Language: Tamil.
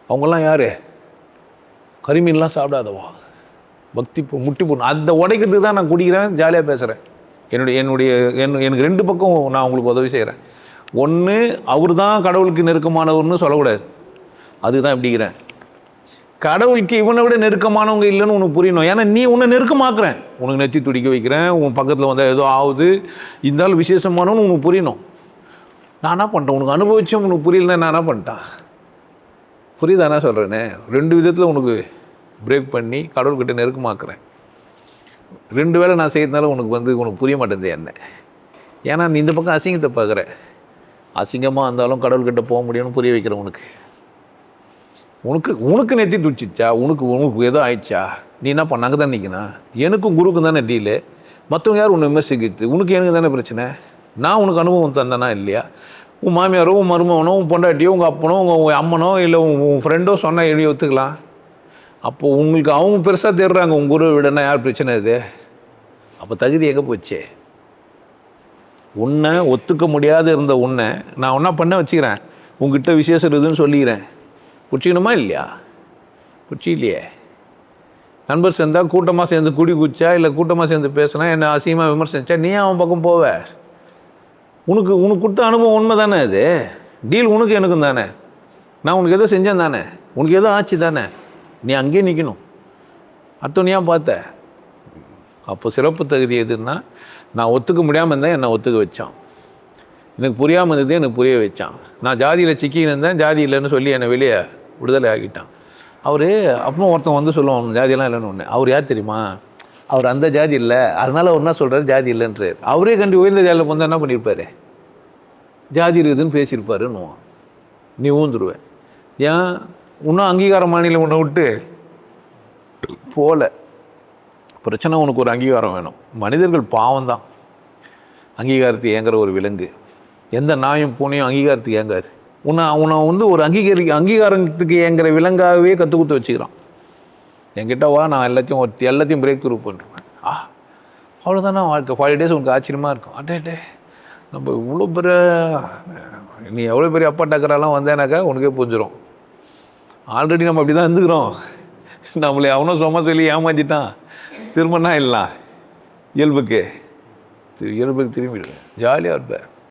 அவங்கெல்லாம் யார்? கறிமீன்லாம் சாப்பிடாதவா, பக்தி முட்டி போடணும். அந்த உடைக்கிறதுக்கு தான் நான் குடிக்கிறேன், ஜாலியாக பேசுகிறேன். எனக்கு 2 பக்கம் நான் உங்களுக்கு உதவி செய்கிறேன். ஒன்று, அவர் தான் கடவுளுக்கு நெருக்கமானவர்னு சொல்லக்கூடாது, அதுதான் எப்படிங்கிறேன். கடவுளுக்கு இவனை விட நெருக்கமானவங்க இல்லைன்னு உனக்கு புரியணும். ஏன்னா நீ உன்னை நெருக்கமாக்குறேன், உனக்கு நெத்தி துடிக்க வைக்கிறேன், உன் பக்கத்தில் வந்தால் ஏதோ ஆகுது, இருந்தாலும் விசேஷமானவன்னு உனக்கு புரியணும். நான் என்ன பண்ணிட்டேன், உனக்கு அனுபவிச்சும் உனக்கு புரியலன்னா நான் என்ன பண்ணிட்டேன்? புரியுதானே சொல்கிறேனே? 2 விதத்தில் உனக்கு பிரேக் பண்ணி கடவுள்கிட்ட நெருக்கமாக்குறேன். 2 வேளை நான் செய்யறதுனால உனக்கு புரிய மாட்டேங்குது என்ன. ஏன்னா நீ இந்த பக்கம் அசிங்கத்தை பார்க்குற. அசிங்கமாக இருந்தாலும் கடவுள்கிட்ட போக முடியும்னு புரிய வைக்கிறேன். உனக்கு நெத்தி துடிச்சிச்சா, உனக்கு ஏதோ ஆயிடுச்சா, நீ என்ன பண்ணாங்க தான் நிற்கணும். எனக்கும் குருக்கும் தானே டீலு. மற்றவங்க யார் உன்னை விமர்சிக்கிறது? எனக்கு தானே பிரச்சனை. நான் உனக்கு அனுபவம் தந்தேனா இல்லையா? உன் மாமியாரோ, உன் மருமகனோ, உன் பொண்டாட்டியோ, உங்கள் அப்பனோ, உங்கள் அம்மனோ, இல்லை உன் ஃப்ரெண்டோ சொன்னால் எழுதி ஒத்துக்கலாம். அப்போது உங்களுக்கு அவங்க பெருசாக தேடுறாங்க உங்கள் குருவை விடனா யார் பிரச்சனை இது? அப்போ தகுதி எங்கே போச்சு? உன்னை ஒத்துக்க முடியாது இருந்த உன்னை நான் ஒன்றா பண்ண வச்சுக்கிறேன், உங்ககிட்ட விசேஷம் இருக்குதுன்னு சொல்லிக்கிறேன். பிடிச்சிக்கணுமா இல்லையா? பிடிச்சி இல்லையே. நண்பர் சேர்ந்தால் கூட்டமாக சேர்ந்து குடி குச்சா, இல்லை கூட்டமாக சேர்ந்து பேசினா, என்னை அசிங்கமாக விமர்சிச்சா, நீ அவன் பக்கம் போவ. உனக்கு கொடுத்த அனுபவம் உண்மை தானே அது. டீல் உனக்கு எனக்கும் தானே. நான் உனக்கு எதோ செஞ்சேன் தானே, உனக்கு எதோ ஆச்சு தானே. நீ அங்கேயே நிற்கணும். அத்தனையாக பார்த்த. அப்போ சிறப்பு தகுதி எதுன்னா, நான் ஒத்துக்க முடியாமல் இருந்தேன், என்னை ஒத்துக்க வச்சான். எனக்கு புரியாமல் இருந்தது, எனக்கு புரிய வச்சான். நான் ஜாதியில் சிக்கின்னு இருந்தேன், ஜாதி இல்லைன்னு சொல்லி என்னை வெளியே விடுதலை ஆகிட்டான். அவர் அப்புறம் ஒருத்தன் வந்து சொல்லுவான் ஜாதியெல்லாம் இல்லைன்னு ஒன்று. அவர் யார் தெரியுமா? அவர் அந்த ஜாதி இல்லை, அதனால் அவர் என்ன சொல்கிறார், ஜாதி இல்லைன்றார். அவரே கண்டு உயர்ந்த ஜாதியில் வந்து என்ன பண்ணியிருப்பார், ஜாதி இருக்குதுன்னு பேசியிருப்பாருன்னுவான். நீ ஊந்துருவேன். ஏன் இன்னும் அங்கீகார மாநிலம் உன்னை விட்டு போல. பிரச்சனை உனக்கு ஒரு அங்கீகாரம் வேணும். மனிதர்கள் பாவம்தான், அங்கீகாரத்தை ஏங்குற ஒரு விலங்கு. எந்த நாயும் பூனையும் அங்கீகாரத்துக்கு ஏங்காது. உன்னை வந்து ஒரு அங்கீகாரத்துக்கு ஏங்குற விலங்காகவே கற்றுக் கொடுத்து வச்சுக்கிறான். என்கிட்ட வா, நான் எல்லாத்தையும் பிரேக் த்ரூ பண்ணுறேன். அவ்வளோதானே வாழ்க்கை. 40 days உனக்கு ஆச்சரியமாக இருக்கும். அட்டே நம்ம இவ்வளோ பெரிய, நீ எவ்வளோ பெரிய அப்பா டக்கரெல்லாம் வந்தேனாக்கா உனக்கே புரிஞ்சிடும். ஆல்ரெடி நம்ம அப்படி தான் இருந்துக்கிறோம். நம்மளை அவனும் சும்மா சொல்லி ஏமாற்றிட்டான். திரும்பினா இல்லை இயல்புக்கு திரும்பிடுவேன், ஜாலியாக இருப்பேன்.